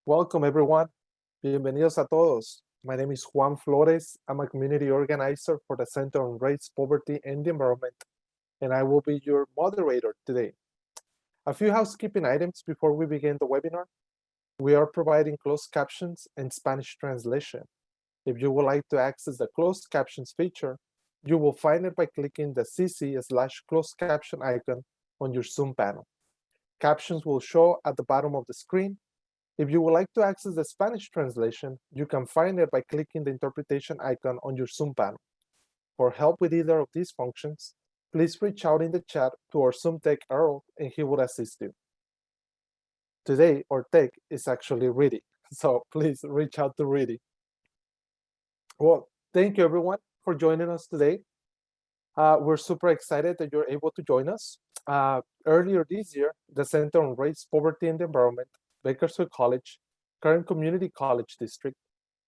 Welcome, everyone. Bienvenidos a todos. My name is Juan Flores. I'm a community organizer for the Center on Race, Poverty, and the Environment, and I will be your moderator today. A few housekeeping items before we begin the webinar. We are providing closed captions and Spanish translation. If you would like to access the closed captions feature, you will find it by clicking the CC/closed caption icon on your Zoom panel. Captions will show at the bottom of the screen. If you would like to access the Spanish translation, you can find it by clicking the interpretation icon on your Zoom panel. For help with either of these functions, please reach out in the chat to our Zoom Tech Earl and he will assist you. Today, our tech is actually Reedy, so please reach out to Reedy. Well, thank you everyone for joining us today. We're super excited that you're able to join us. Earlier this year, the Center on Race, Poverty, and the Environment, Bakersfield College, Kern Community College District,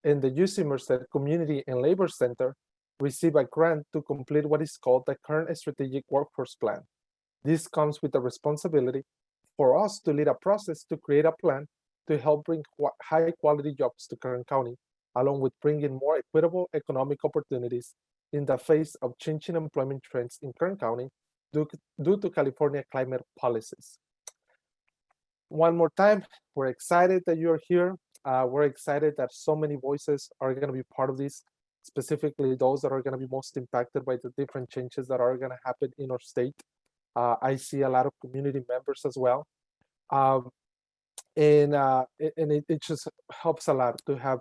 and the UC Merced Community and Labor Center received a grant to complete what is called the Kern Strategic Workforce Plan. This comes with the responsibility for us to lead a process to create a plan to help bring high-quality jobs to Kern County, along with bringing more equitable economic opportunities in the face of changing employment trends in Kern County due to California climate policies. One more time, we're excited that you're here. We're excited that so many voices are going to be part of this, specifically those that are going to be most impacted by the different changes that are going to happen in our state. I see a lot of community members as well. It just helps a lot to have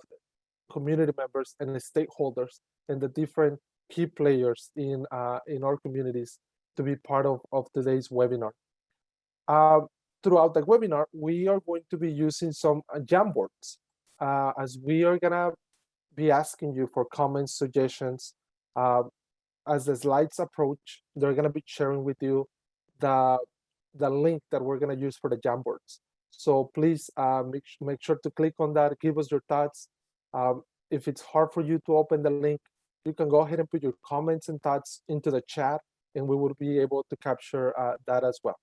community members and the stakeholders and the different key players in our communities to be part of today's webinar. Throughout the webinar, we are going to be using some Jamboards as we are gonna be asking you for comments, suggestions. As the slides approach, they're gonna be sharing with you the link that we're gonna use for the Jamboards. So please make sure to click on that, give us your thoughts. If it's hard for you to open the link, you can go ahead and put your comments and thoughts into the chat and we will be able to capture that as well.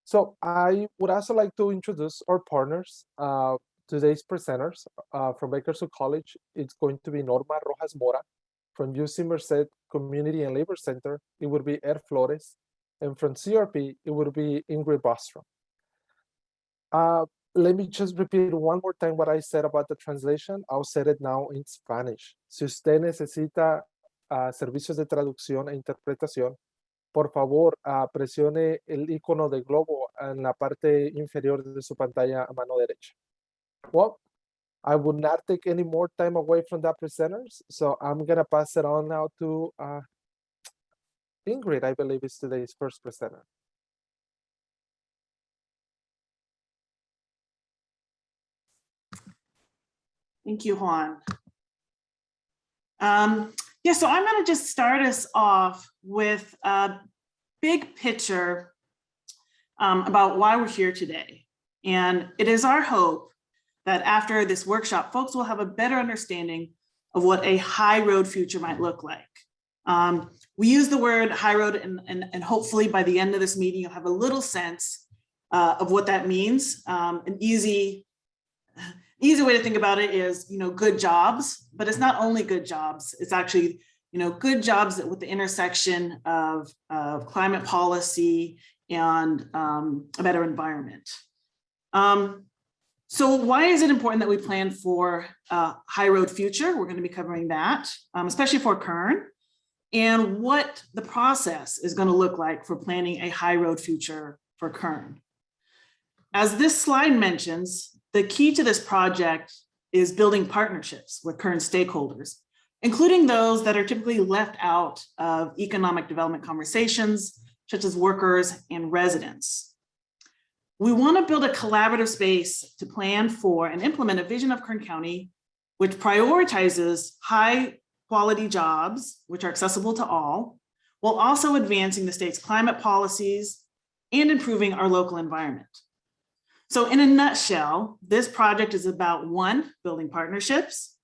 So I would also like to introduce our partners, today's presenters from Bakersfield College. It's going to be Norma Rojas Mora. From UC Merced Community and Labor Center, it would be Ed Flores. And from CRP, it would be Ingrid Bostrom. Let me just repeat one more time what I said about the translation. I'll say it now in Spanish. Si usted necesita servicios de traducción e interpretación, por favor, presione el icono de globo en la parte inferior de su pantalla a mano derecha. Well, I would not take any more time away from the presenters, so I'm going to pass it on now to Ingrid, I believe is today's first presenter. Thank you, Juan. Yeah, so I'm going to just start us off with a big picture about why we're here today. And it is our hope that after this workshop, folks will have a better understanding of what a high road future might look like. We use the word high road and hopefully by the end of this meeting, you'll have a little sense of what that means. An easy way to think about it is, good jobs, but it's not only good jobs. It's actually, good jobs with the intersection of climate policy and a better environment. So why is it important that we plan for a high road future? We're going to be covering that, especially for Kern, and what the process is going to look like for planning a high road future for Kern. As this slide mentions, the key to this project is building partnerships with Kern stakeholders, including those that are typically left out of economic development conversations, such as workers and residents. We want to build a collaborative space to plan for and implement a vision of Kern County, which prioritizes high quality jobs, which are accessible to all, while also advancing the state's climate policies and improving our local environment. So in a nutshell, this project is about 1, building partnerships,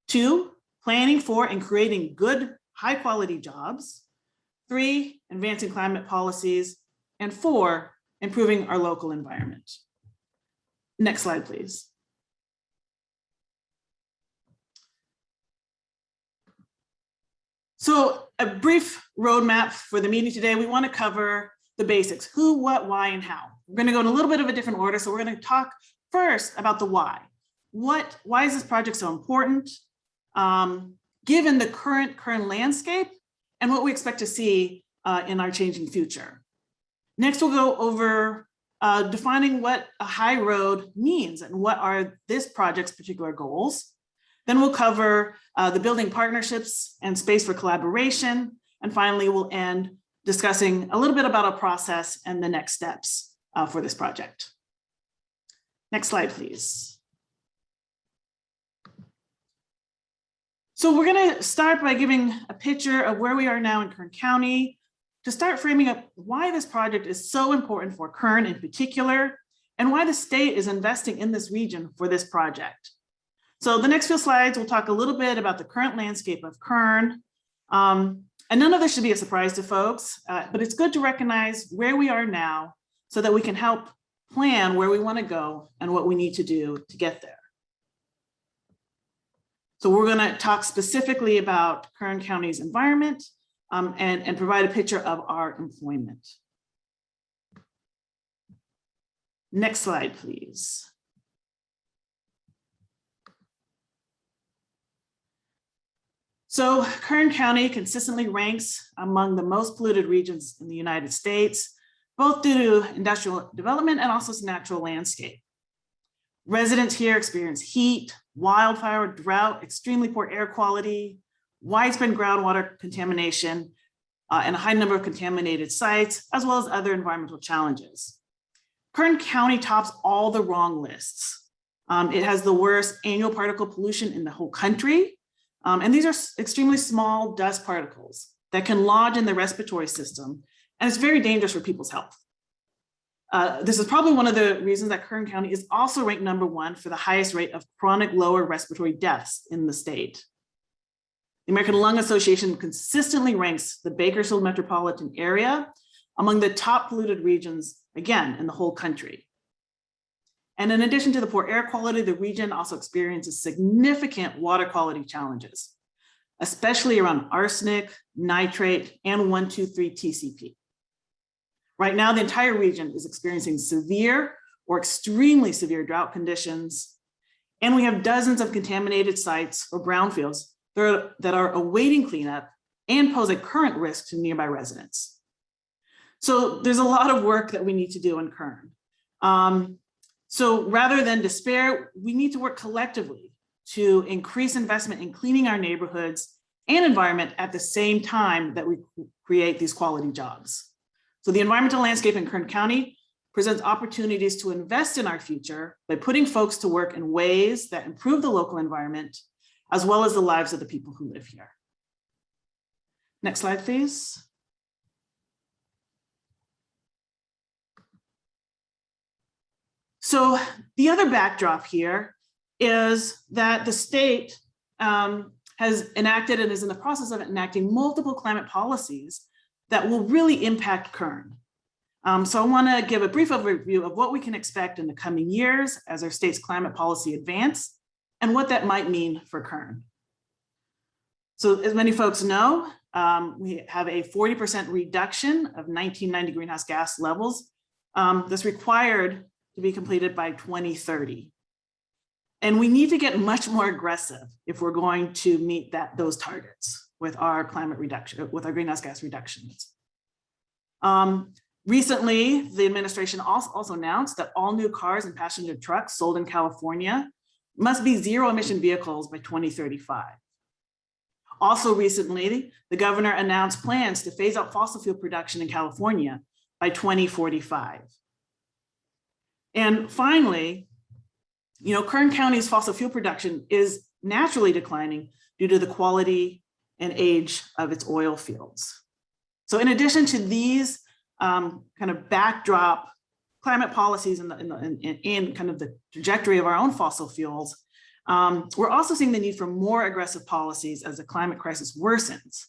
2, planning for and creating good, high quality jobs, 3, advancing climate policies, and 4, improving our local environment. Next slide, please. So a brief roadmap for the meeting today. We want to cover the basics: who, what, why, and how. We're going to go in a little bit of a different order. So we're going to talk first about the why. Why is this project so important, given the current landscape and what we expect to see in our changing future. Next, we'll go over defining what a high road means and what are this project's particular goals. Then we'll cover the building partnerships and space for collaboration. And finally, we'll end discussing a little bit about a process and the next steps for this project. Next slide, please. So we're going to start by giving a picture of where we are now in Kern County to start framing up why this project is so important for Kern in particular, and why the state is investing in this region for this project. So the next few slides, we'll talk a little bit about the current landscape of Kern. And none of this should be a surprise to folks, but it's good to recognize where we are now so that we can help plan where we want to go and what we need to do to get there. So we're going to talk specifically about Kern County's environment and provide a picture of our employment. Next slide, please. So Kern County consistently ranks among the most polluted regions in the United States, both due to industrial development and also its natural landscape. Residents here experience heat, wildfire, drought, extremely poor air quality, widespread groundwater contamination, and a high number of contaminated sites, as well as other environmental challenges. Kern County tops all the wrong lists. It has the worst annual particle pollution in the whole country. And these are extremely small dust particles that can lodge in the respiratory system, and it's very dangerous for people's health. This is probably one of the reasons that Kern County is also ranked #1 for the highest rate of chronic lower respiratory deaths in the state. The American Lung Association consistently ranks the Bakersfield metropolitan area among the top polluted regions, again, in the whole country. And in addition to the poor air quality, the region also experiences significant water quality challenges, especially around arsenic, nitrate, and 1,2,3 TCP. Right now, the entire region is experiencing severe or extremely severe drought conditions, and we have dozens of contaminated sites or brownfields that are awaiting cleanup and pose a current risk to nearby residents. So there's a lot of work that we need to do in Kern. So rather than despair, we need to work collectively to increase investment in cleaning our neighborhoods and environment at the same time that we create these quality jobs. So the environmental landscape in Kern County presents opportunities to invest in our future by putting folks to work in ways that improve the local environment, as well as the lives of the people who live here. Next slide, please. So the other backdrop here is that the state has enacted and is in the process of enacting multiple climate policies that will really impact Kern. So I want to give a brief overview of what we can expect in the coming years as our state's climate policy advance and what that might mean for Kern. So as many folks know, we have a 40% reduction of 1990 greenhouse gas levels that's required to be completed by 2030. And we need to get much more aggressive if we're going to meet those targets with our climate reduction, with our greenhouse gas reductions. Recently, the administration also announced that all new cars and passenger trucks sold in California must be zero emission vehicles by 2035. Also recently, the governor announced plans to phase out fossil fuel production in California by 2045. And finally, Kern County's fossil fuel production is naturally declining due to the quality and age of its oil fields. So in addition to these kind of backdrop climate policies and kind of the trajectory of our own fossil fuels, we're also seeing the need for more aggressive policies as the climate crisis worsens.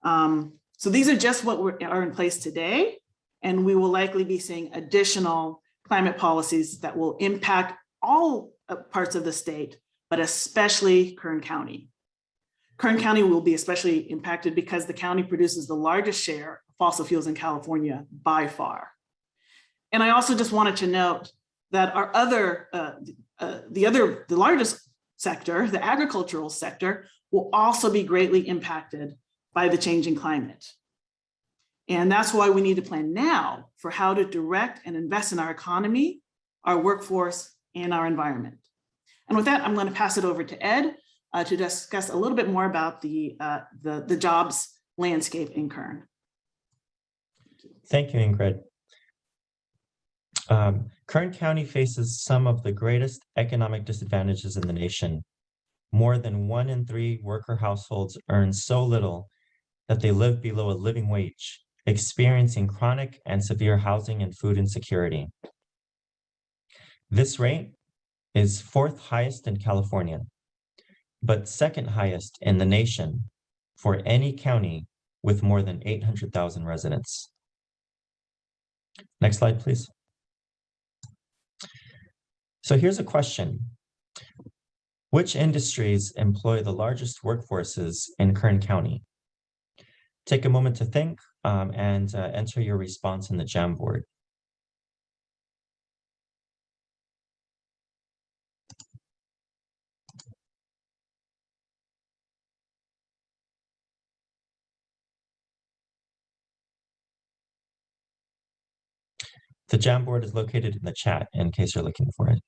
So these are just what are in place today, and we will likely be seeing additional climate policies that will impact all parts of the state, but especially Kern County. Kern County will be especially impacted because the county produces the largest share of fossil fuels in California by far. And I also just wanted to note that our the largest sector, the agricultural sector, will also be greatly impacted by the changing climate. And that's why we need to plan now for how to direct and invest in our economy, our workforce, and our environment. And with that, I'm going to pass it over to Ed to discuss a little bit more about the jobs landscape in Kern. Thank you, Ingrid. Kern County faces some of the greatest economic disadvantages in the nation. More than 1 in 3 worker households earn so little that they live below a living wage, experiencing chronic and severe housing and food insecurity. This rate is 4th highest in California, but 2nd highest in the nation for any county with more than 800,000 residents. Next slide, please. So here's a question. Which industries employ the largest workforces in Kern County? Take a moment to think and enter your response in the Jamboard. The Jamboard is located in the chat in case you're looking for it.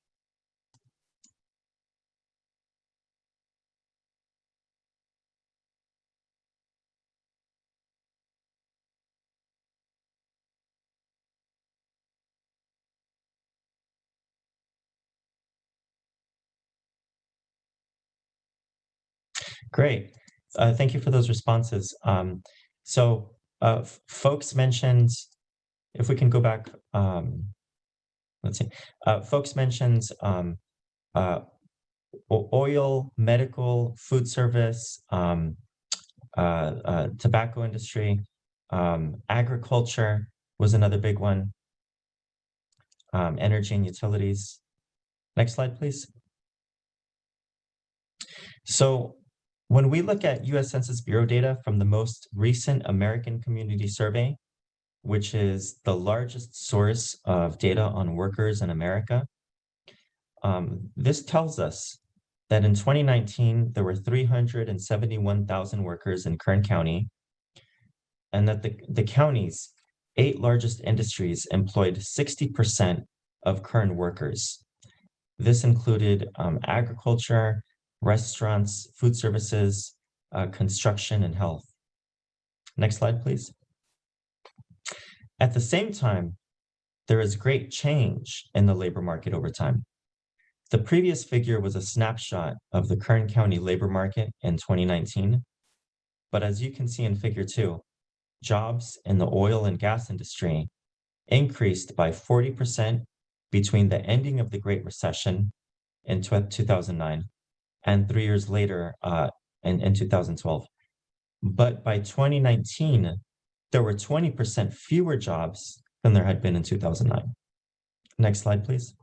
Great. Thank you for those responses. Folks mentioned, if we can go back, let's see. Folks mentioned oil, medical, food service, tobacco industry, agriculture was another big one, energy and utilities. Next slide, please. So when we look at US Census Bureau data from the most recent American Community Survey, which is the largest source of data on workers in America, this tells us that in 2019, there were 371,000 workers in Kern County, and that the county's 8 largest industries employed 60% of Kern workers. This included agriculture, restaurants, food services, construction, and health. Next slide, please. At the same time, there is great change in the labor market over time. The previous figure was a snapshot of the Kern County labor market in 2019. But as you can see in figure 2, jobs in the oil and gas industry increased by 40% between the ending of the Great Recession in 2009 and 3 years later in 2012. But by 2019, there were 20% fewer jobs than there had been in 2009. Next slide, please.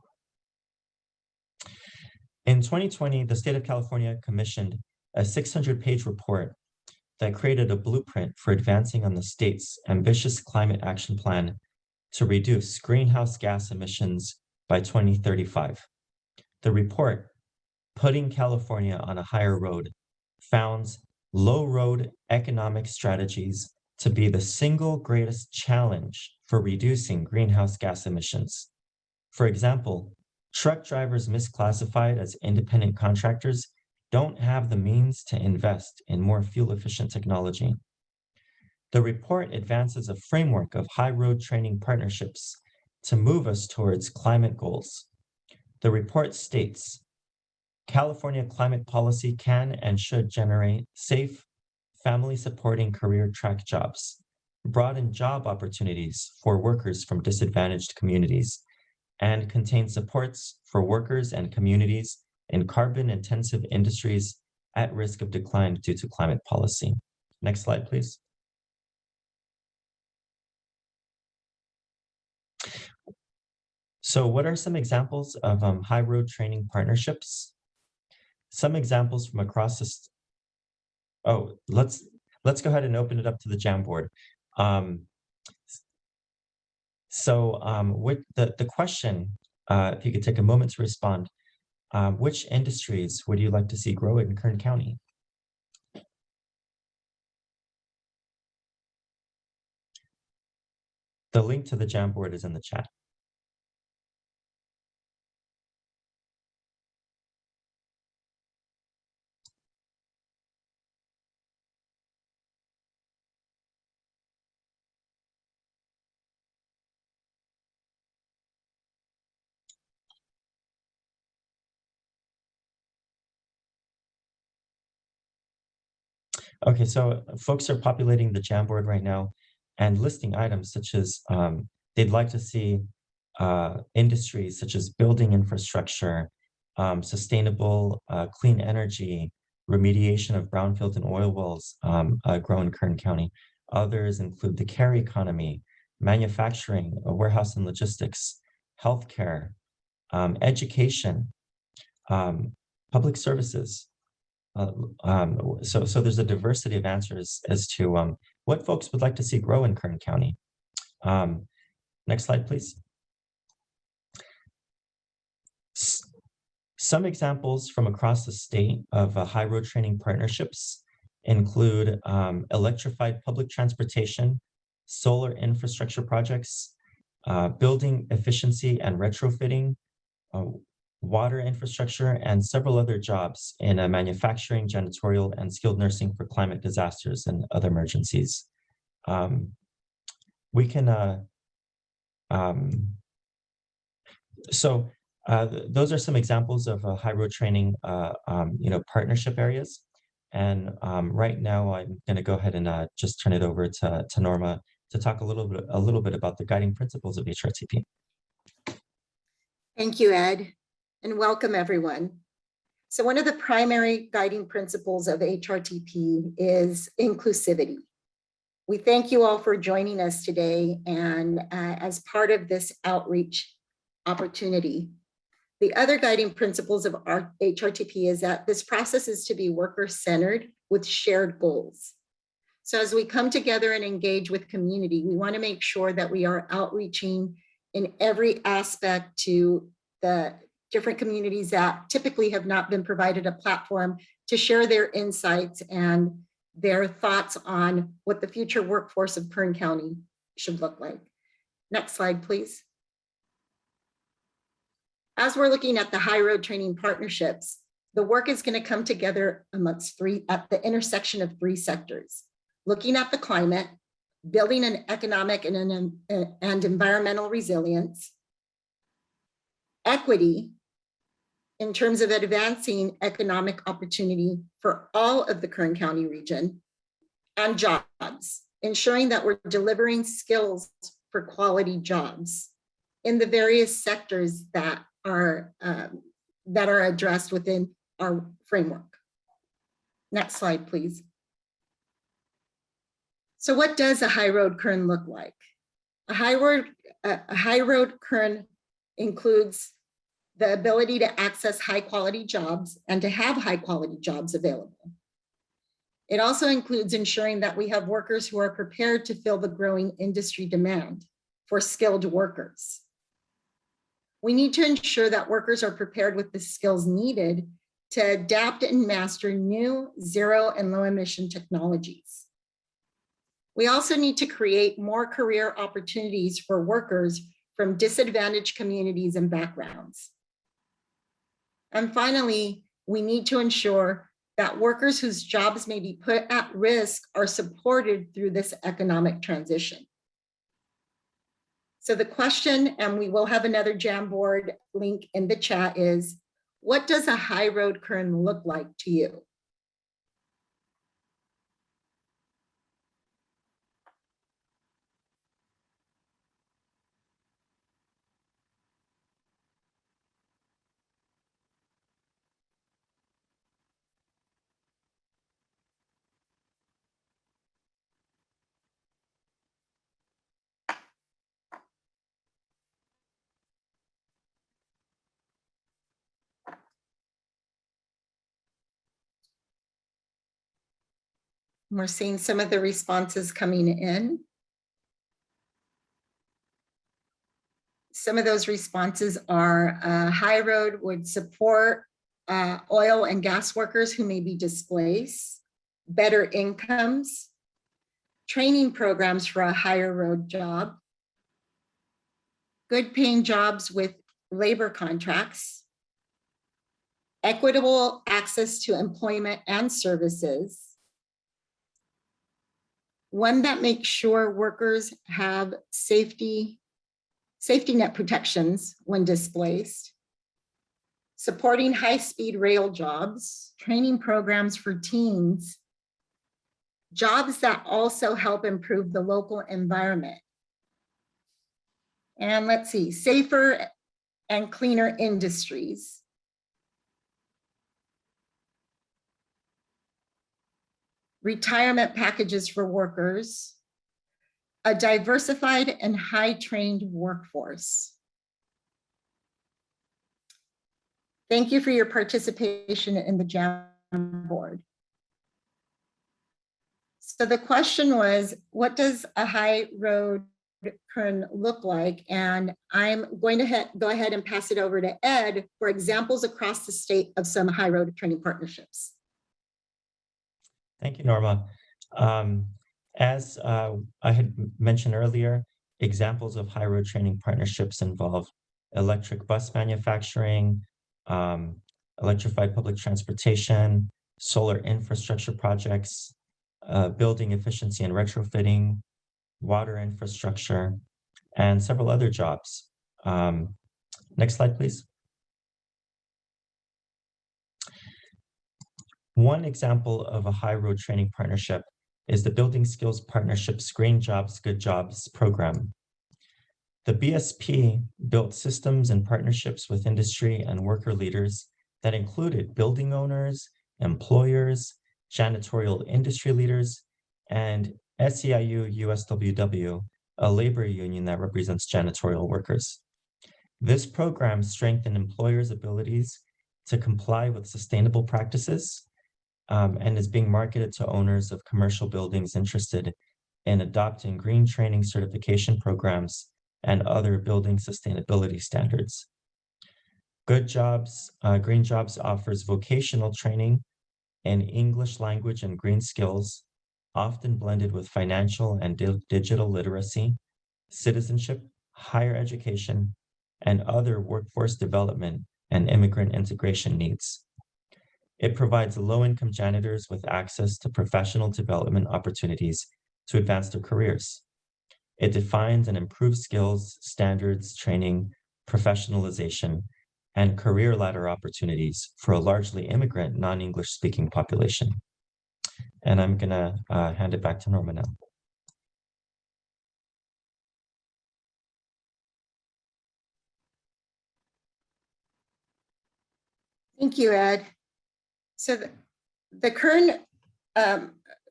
In 2020, the state of California commissioned a 600-page report that created a blueprint for advancing on the state's ambitious climate action plan to reduce greenhouse gas emissions by 2035. The report, Putting California on a Higher Road, found low road economic strategies to be the single greatest challenge for reducing greenhouse gas emissions. For example, truck drivers misclassified as independent contractors don't have the means to invest in more fuel-efficient technology. The report advances a framework of high road training partnerships to move us towards climate goals. The report states, California climate policy can and should generate safe, family-supporting career track jobs, broaden job opportunities for workers from disadvantaged communities, and contain supports for workers and communities in carbon-intensive industries at risk of decline due to climate policy. Next slide, please. So what are some examples of high road training partnerships? Some examples from across Oh, let's go ahead and open it up to the Jamboard. With the question, if you could take a moment to respond, which industries would you like to see grow in Kern County? The link to the Jamboard is in the chat. Okay, so folks are populating the Jamboard right now and listing items such as they'd like to see industries such as building infrastructure, sustainable clean energy, remediation of brownfield and oil wells grow in Kern County. Others include the care economy, manufacturing, warehouse and logistics, healthcare, education, public services. So there's a diversity of answers as to what folks would like to see grow in Kern County. Next slide, please. Some examples from across the state of high road training partnerships include electrified public transportation, solar infrastructure projects, building efficiency and retrofitting, water infrastructure, and several other jobs in manufacturing, janitorial, and skilled nursing for climate disasters and other emergencies. We can, those are some examples of high road training, partnership areas. And right now, I'm going to go ahead and just turn it over to Norma to talk a little bit about the guiding principles of HRTP. Thank you, Ed, and welcome everyone. So one of the primary guiding principles of HRTP is inclusivity. We thank you all for joining us today and as part of this outreach opportunity. The other guiding principles of our HRTP is that this process is to be worker-centered with shared goals. So as we come together and engage with community, we want to make sure that we are outreaching in every aspect to the different communities that typically have not been provided a platform to share their insights and their thoughts on what the future workforce of Kern County should look like. Next slide, please. As we're looking at the high road training partnerships, the work is going to come together amongst at the intersection of three sectors: looking at the climate, building an economic and environmental resilience, equity in terms of advancing economic opportunity for all of the Kern County region, and jobs, ensuring that we're delivering skills for quality jobs in the various sectors that are addressed within our framework. Next slide, please. So what does a high road Kern look like? A high road Kern includes the ability to access high quality jobs and to have high quality jobs available. It also includes ensuring that we have workers who are prepared to fill the growing industry demand for skilled workers. We need to ensure that workers are prepared with the skills needed to adapt and master new zero and low emission technologies. We also need to create more career opportunities for workers from disadvantaged communities and backgrounds. And finally, we need to ensure that workers whose jobs may be put at risk are supported through this economic transition. So the question, and we will have another Jamboard link in the chat, is what does a high road Kern look like to you? We're seeing some of the responses coming in. Some of those responses are High Road would support oil and gas workers who may be displaced, better incomes, training programs for a higher road job, good paying jobs with labor contracts, equitable access to employment and services, one that makes sure workers have safety net protections when displaced, supporting high-speed rail jobs, training programs for teens, jobs that also help improve the local environment. And let's see, safer and cleaner industries. Retirement packages for workers, a diversified and high-trained workforce. Thank you for your participation in the Jamboard. So the question was, what does a high road Kern look like? And I'm going to go ahead and pass it over to Ed for examples across the state of some high road training partnerships. Thank you, Norma. As I had mentioned earlier, examples of high road training partnerships involve electric bus manufacturing, electrified public transportation, solar infrastructure projects, building efficiency and retrofitting, water infrastructure, and several other jobs. Next slide, please. One example of a high road training partnership is the Building Skills Partnerships Green Jobs, Good Jobs program. The BSP built systems and partnerships with industry and worker leaders that included building owners, employers, janitorial industry leaders, and SEIU USWW, a labor union that represents janitorial workers. This program strengthened employers' abilities to comply with sustainable practices and is being marketed to owners of commercial buildings interested in adopting green training certification programs and other building sustainability standards. Good Jobs, Green Jobs offers vocational training in English language and green skills, often blended with financial and digital literacy, citizenship, higher education, and other workforce development and immigrant integration needs. It provides low-income janitors with access to professional development opportunities to advance their careers. It defines and improves skills, standards, training, professionalization, and career ladder opportunities for a largely immigrant, non-English speaking population. And I'm gonna hand it back to Norma now. Thank you, Ed. So the Kern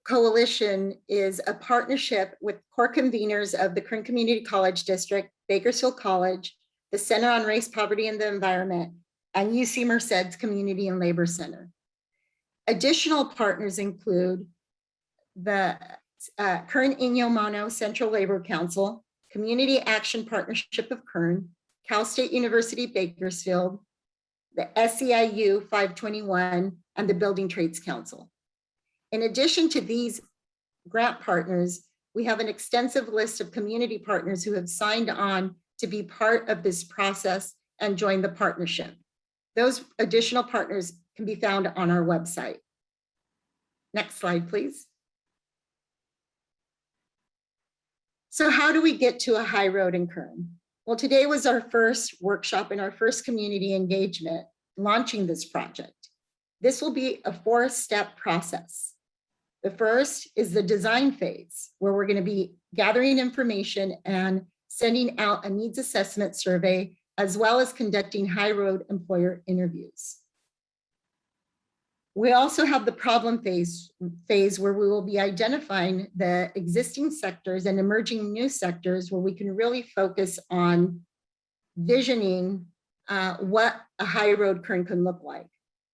Coalition is a partnership with core conveners of the Kern Community College District, Bakersfield College, the Center on Race, Poverty, and the Environment, and UC Merced's Community and Labor Center. Additional partners include the Kern Inyo Mono Central Labor Council, Community Action Partnership of Kern, Cal State University Bakersfield, the SEIU 521, and the Building Trades Council. In addition to these grant partners, we have an extensive list of community partners who have signed on to be part of this process and join the partnership. Those additional partners can be found on our website. Next slide, please. So how do we get to a high road in Kern? Well, today was our first workshop and our first community engagement launching this project. This will be a 4-step process. The first is the design phase, where we're going to be gathering information and sending out a needs assessment survey, as well as conducting high road employer interviews. We also have the problem phase where we will be identifying the existing sectors and emerging new sectors where we can really focus on visioning what a high road Kern can look like.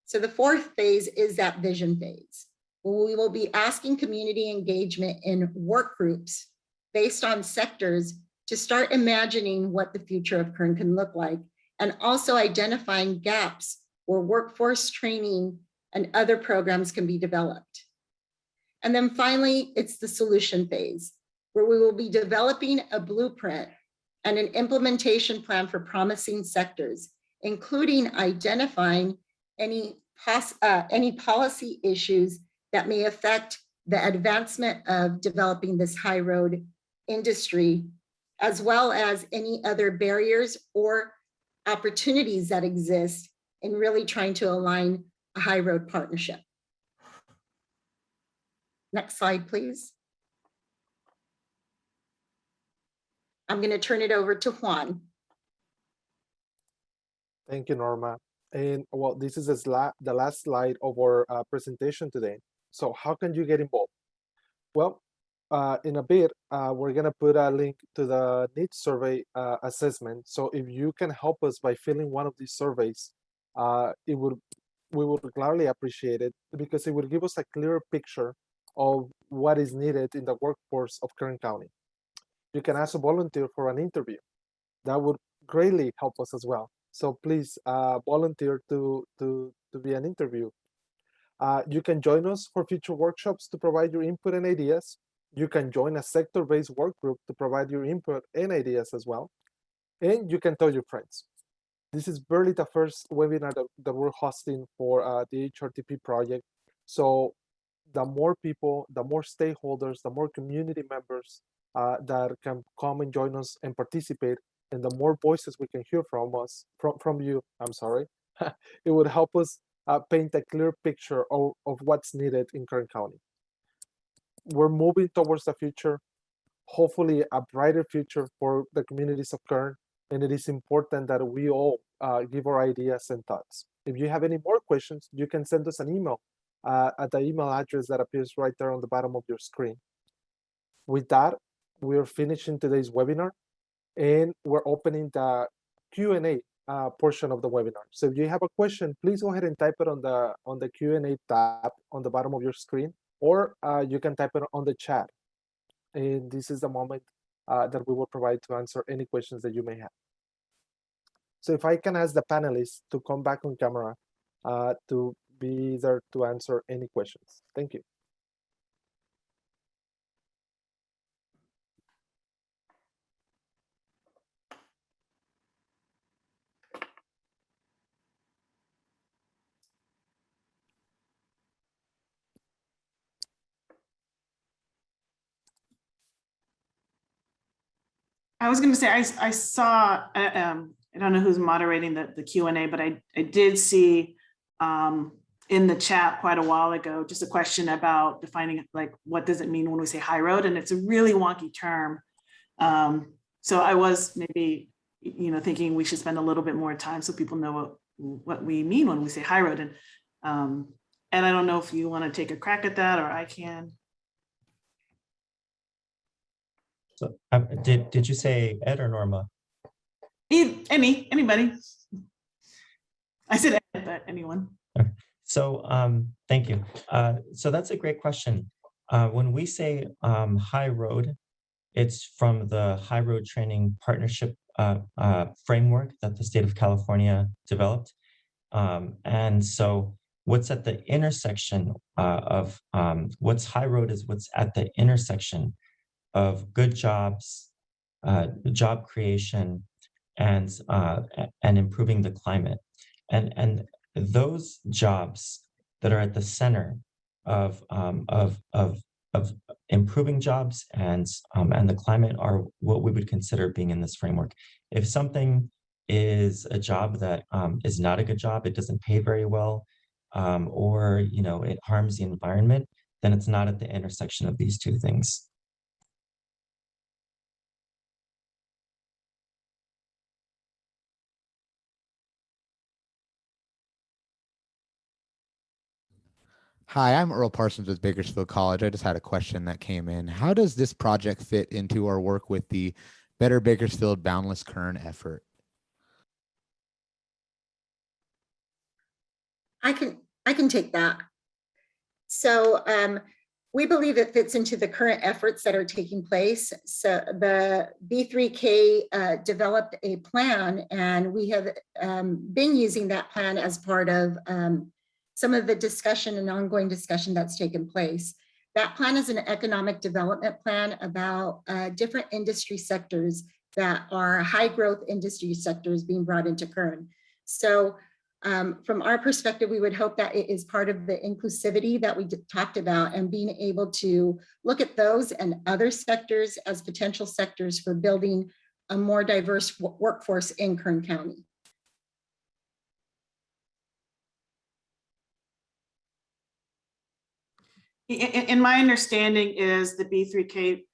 So the 4th phase is that vision phase. we will be asking community engagement in work groups based on sectors to start imagining what the future of Kern can look like, and also identifying gaps where workforce training and other programs can be developed. And then finally, it's the solution phase, where we will be developing a blueprint and an implementation plan for promising sectors, including identifying any policy issues that may affect the advancement of developing this high road industry, as well as any other barriers or opportunities that exist in really trying to align a high road partnership. Next slide, please. I'm going to turn it over to Juan. Thank you, Norma. And well, this is the last slide of our presentation today. So how can you get involved? Well, in a bit, we're gonna put a link to the needs survey assessment. So if you can help us by filling one of these surveys, we would gladly appreciate it, because it would give us a clearer picture of what is needed in the workforce of Kern County. You can also volunteer for an interview. That would greatly help us as well. So please volunteer to be an interview. You can join us for future workshops to provide your input and ideas. You can join a sector-based work group to provide your input and ideas as well. And you can tell your friends. This is barely the first webinar that we're hosting for the HRTP project. So the more people, the more stakeholders, the more community members that can come and join us and participate, and the more voices we can hear from you, I'm sorry, it would help us paint a clear picture of what's needed in Kern County. We're moving towards the future, hopefully a brighter future for the communities of Kern, and it is important that we all give our ideas and thoughts. If you have any more questions, you can send us an email at the email address that appears right there on the bottom of your screen. With that, we're finishing today's webinar, and we're opening the Q&A portion of the webinar. So if you have a question, please go ahead and type it on the Q&A tab on the bottom of your screen, or you can type it on the chat. And this is the moment that we will provide to answer any questions that you may have. So if I can ask the panelists to come back on camera to be there to answer any questions. Thank you. I was going to say, I saw, I don't know who's moderating the Q&A, but I did see in the chat quite a while ago, just a question about defining, like, what does it mean when we say high road? And it's a really wonky term. So I was maybe, thinking we should spend a little bit more time so people know what we mean when we say high road. And I don't know if you want to take a crack at that, or I can. So did you say Ed or Norma? Anybody. I said Ed, but anyone. So thank you. So that's a great question. When we say high road, it's from the High Road Training Partnership framework that the state of California developed. And so what's at the intersection of what's high road is what's at the intersection of good jobs, job creation, and improving the climate. And those jobs that are at the center of improving jobs and the climate are what we would consider being in this framework. If something is a job that is not a good job, it doesn't pay very well, or it harms the environment, then it's not at the intersection of these two things. Hi, I'm Earl Parsons with Bakersfield College. I just had a question that came in. How does this project fit into our work with the Better Bakersfield Boundless Kern effort? I can take that. So we believe it fits into the current efforts that are taking place. So the B3K developed a plan, and we have been using that plan as part of some of the discussion and ongoing discussion that's taken place. That plan is an economic development plan about different industry sectors that are high growth industry sectors being brought into Kern. So from our perspective, we would hope that it is part of the inclusivity that we talked about, and being able to look at those and other sectors as potential sectors for building a more diverse workforce in Kern County. In my understanding is the B3K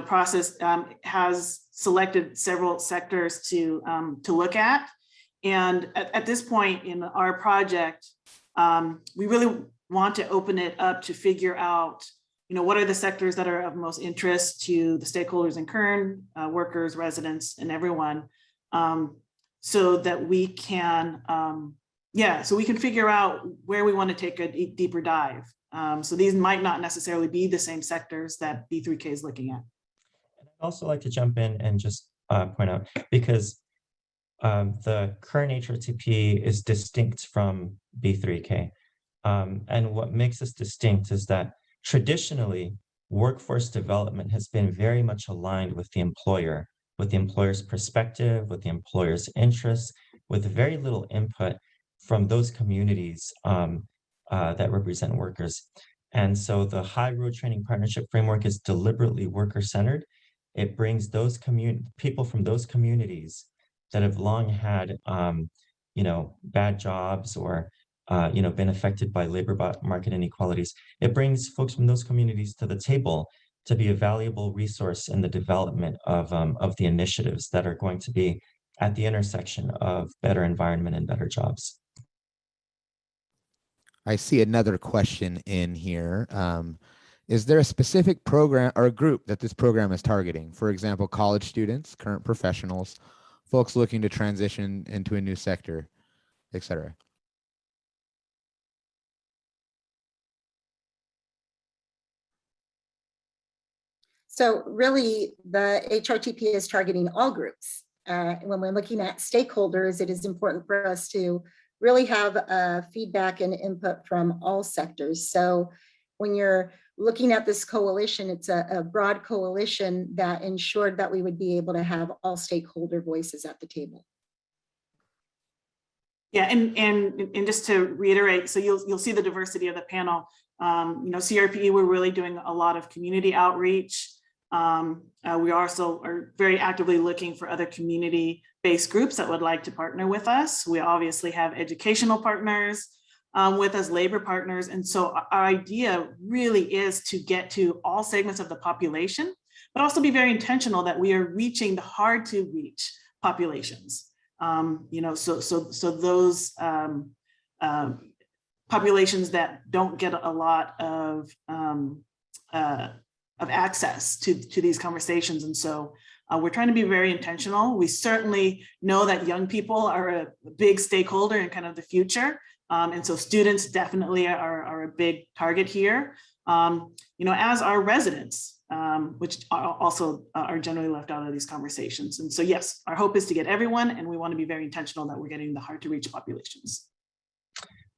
process has selected several sectors to look at. And at this point in our project, we really want to open it up to figure out, what are the sectors that are of most interest to the stakeholders in Kern, workers, residents, and everyone, so that we can, so we can figure out where we want to take a deeper dive. So these might not necessarily be the same sectors that B3K is looking at. I'd also like to jump in and just point out, because the current HRTP is distinct from B3K. And what makes us distinct is that traditionally, workforce development has been very much aligned with the employer's perspective, with the employer's interests, with very little input from those communities that represent workers. And so the High Road Training Partnership Framework is deliberately worker-centered. It brings those people from those communities that have long had, bad jobs or, been affected by labor market inequalities. It brings folks from those communities to the table to be a valuable resource in the development of the initiatives that are going to be at the intersection of better environment and better jobs. I see another question in here. Is there a specific program or group that this program is targeting? For example, college students, current professionals, folks looking to transition into a new sector, et cetera? So really, the HRTP is targeting all groups. When we're looking at stakeholders, it is important for us to really have feedback and input from all sectors. So when you're looking at this coalition, it's a broad coalition that ensured that we would be able to have all stakeholder voices at the table. Yeah, and just to reiterate, so you'll see the diversity of the panel. CRPE, we're really doing a lot of community outreach. We also are very actively looking for other community-based groups that would like to partner with us. We obviously have educational partners with us, labor partners. And so our idea really is to get to all segments of the population, but also be very intentional that we are reaching the hard to reach populations. So those populations that don't get a lot of access to these conversations. And so we're trying to be very intentional. We certainly know that young people are a big stakeholder in kind of the future. And so students definitely are a big target here, as are residents, which also are generally left out of these conversations. And so, yes, our hope is to get everyone, and we want to be very intentional that we're getting the hard to reach populations.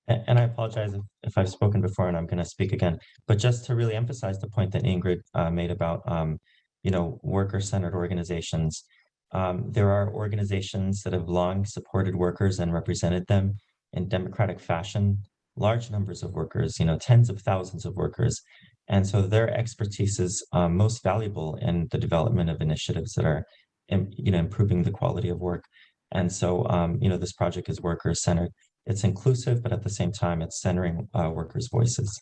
And I apologize if I've spoken before and I'm going to speak again, but just to really emphasize the point that Ingrid made about, worker-centered organizations. There are organizations that have long supported workers and represented them in democratic fashion, large numbers of workers, tens of thousands of workers. And so their expertise is most valuable in the development of initiatives that are, improving the quality of work. And so, this project is worker-centered. It's inclusive, but at the same time, it's centering workers' voices.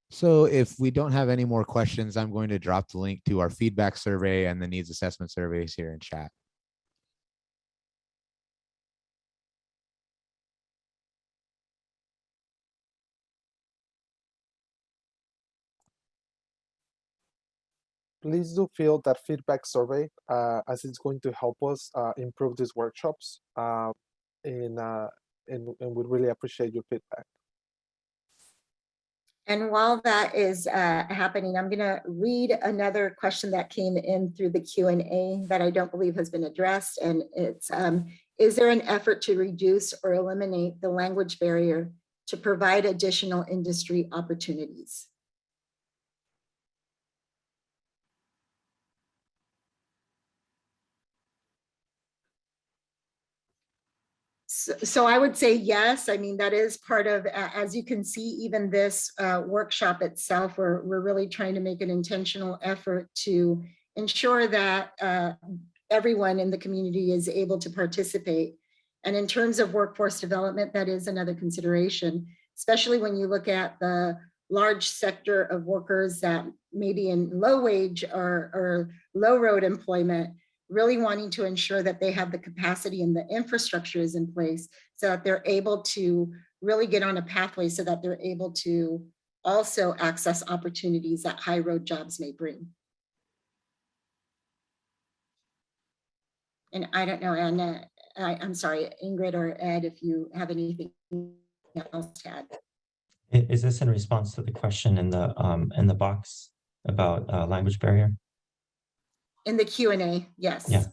So if we don't have any more questions, I'm going to drop the link to our feedback survey and the needs assessment surveys here in chat. Please do fill that feedback survey as it's going to help us improve these workshops in we really appreciate your feedback. And while that is happening, I'm going to read another question that came in through the Q&A that I don't believe has been addressed. And it's, is there an effort to reduce or eliminate the language barrier to provide additional industry opportunities? So I would say yes. I mean, that is part of, as you can see, even this workshop itself, we're really trying to make an intentional effort to ensure that everyone in the community is able to participate. And in terms of workforce development, that is another consideration, especially when you look at the large sector of workers that maybe in low wage or low road employment, really wanting to ensure that they have the capacity and the infrastructure is in place so that they're able to really get on a pathway so that they're able to also access opportunities that high road jobs may bring. And I don't know, Anna, I'm sorry, Ingrid or Ed, if you have anything else to add. Is this in response to the question in the box about language barrier? In the Q&A, yes. Yeah.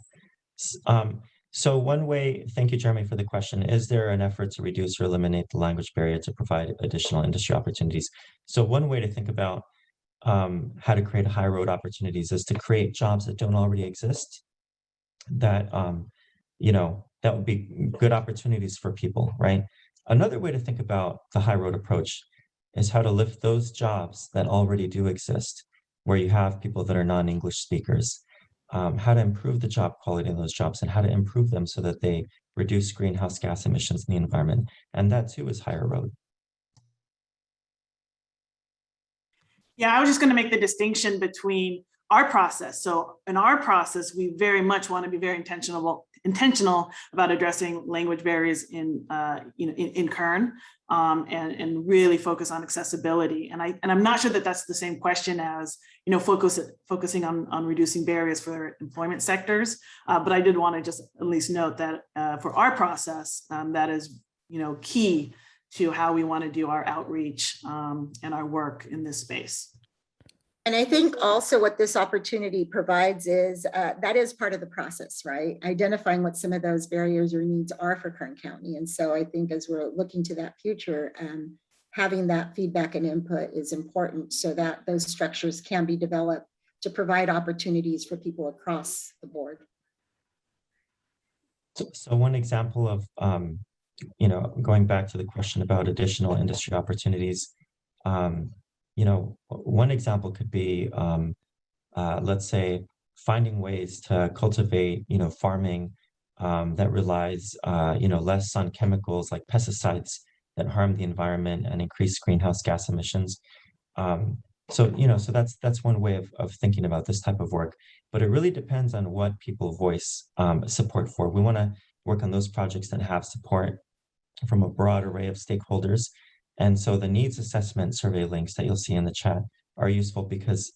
So one way, thank you, Jeremy, for the question. Is there an effort to reduce or eliminate the language barrier to provide additional industry opportunities? So one way to think about how to create high road opportunities is to create jobs that don't already exist, that, that would be good opportunities for people, right? Another way to think about the high road approach is how to lift those jobs that already do exist, where you have people that are non-English speakers. How to improve the job quality of those jobs and how to improve them so that they reduce greenhouse gas emissions in the environment. And that too is higher road. Yeah, I was just going to make the distinction between our process. So in our process, we very much want to be very intentional about addressing language barriers in Kern, and really focus on accessibility. And I'm not sure that that's the same question as focusing on reducing barriers for employment sectors. But I did want to just at least note that for our process, that is key to how we want to do our outreach and our work in this space. And I think also what this opportunity provides is that is part of the process, right? Identifying what some of those barriers or needs are for Kern County. And so I think as we're looking to that future, having that feedback and input is important so that those structures can be developed to provide opportunities for people across the board. So one example of, going back to the question about additional industry opportunities, one example could be, let's say, finding ways to cultivate, farming that relies, less on chemicals like pesticides that harm the environment and increase greenhouse gas emissions. So that's one way of thinking about this type of work, but it really depends on what people voice support for. We want to work on those projects that have support from a broad array of stakeholders. And so the needs assessment survey links that you'll see in the chat are useful because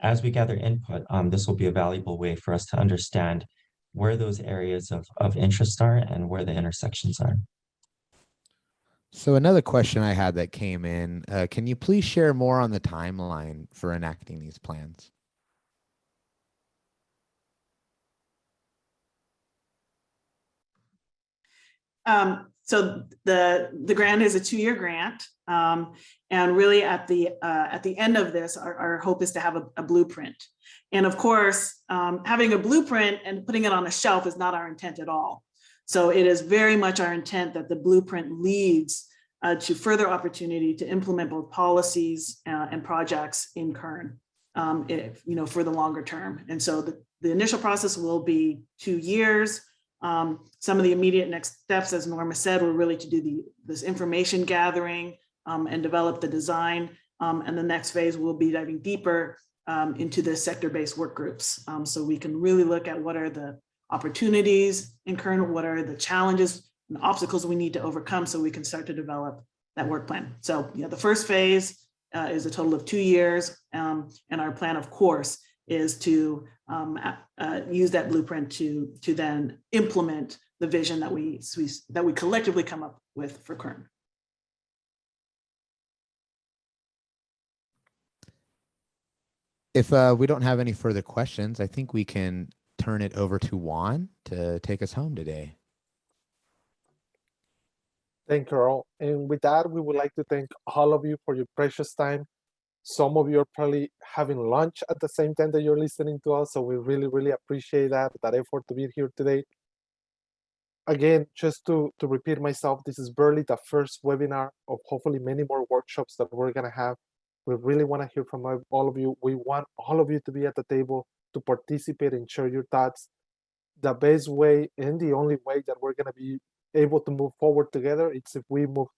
as we gather input, this will be a valuable way for us to understand where those areas of interest are and where the intersections are. So another question I had that came in, can you please share more on the timeline for enacting these plans? So the grant is a 2-year grant, and really at the end of this, our hope is to have a blueprint. And of course, having a blueprint and putting it on a shelf is not our intent at all. So it is very much our intent that the blueprint leads to further opportunity to implement both policies and projects in Kern, for the longer term. And so the initial process will be 2 years. Some of the immediate next steps, as Norma said, were really to do this information gathering and develop the design. And the next phase will be diving deeper into the sector-based work groups. So we can really look at what are the opportunities in Kern, what are the challenges and obstacles we need to overcome so we can start to develop that work plan. So the first phase is a total of 2 years. And our plan, of course, is to use that blueprint to then implement the vision that we collectively come up with for Kern. If we don't have any further questions, I think we can turn it over to Juan to take us home today. Thank you, Earl. And with that, we would like to thank all of you for your precious time. Some of you are probably having lunch at the same time that you're listening to us, so we really, really appreciate that effort to be here today. Again, just to repeat myself, this is barely the first webinar of hopefully many more workshops that we're gonna have. We really wanna hear from all of you. We want all of you to be at the table, to participate and share your thoughts. The best way and the only way that we're gonna be able to move forward together, it's if we move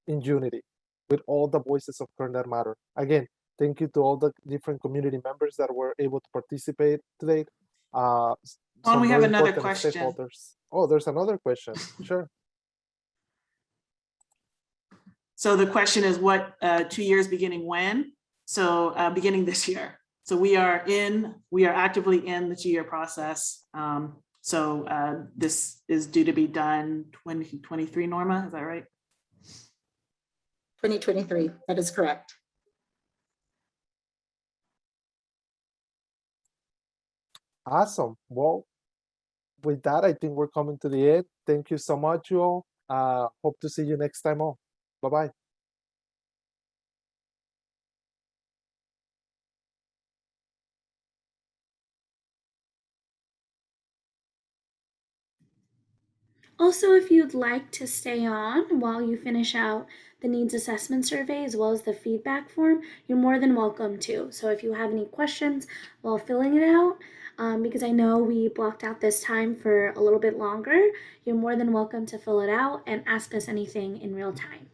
in unity with all the voices of Kern that matter. Again, thank you to all the different community members that were able to participate today. We have another important question. stakeholders. Oh, there's another question. Sure. So the question is what 2 years beginning when? So beginning this year. So we are actively in the 2-year process. So this is due to be done 2023, Norma, is that right? 2023, that is correct. Awesome. Well, with that, I think we're coming to the end. Thank you so much, you all. Hope to see you next time on. Bye-bye. Also, if you'd like to stay on while you finish out the needs assessment survey as well as the feedback form, you're more than welcome to. So if you have any questions while filling it out, because I know we blocked out this time for a little bit longer, you're more than welcome to fill it out and ask us anything in real time.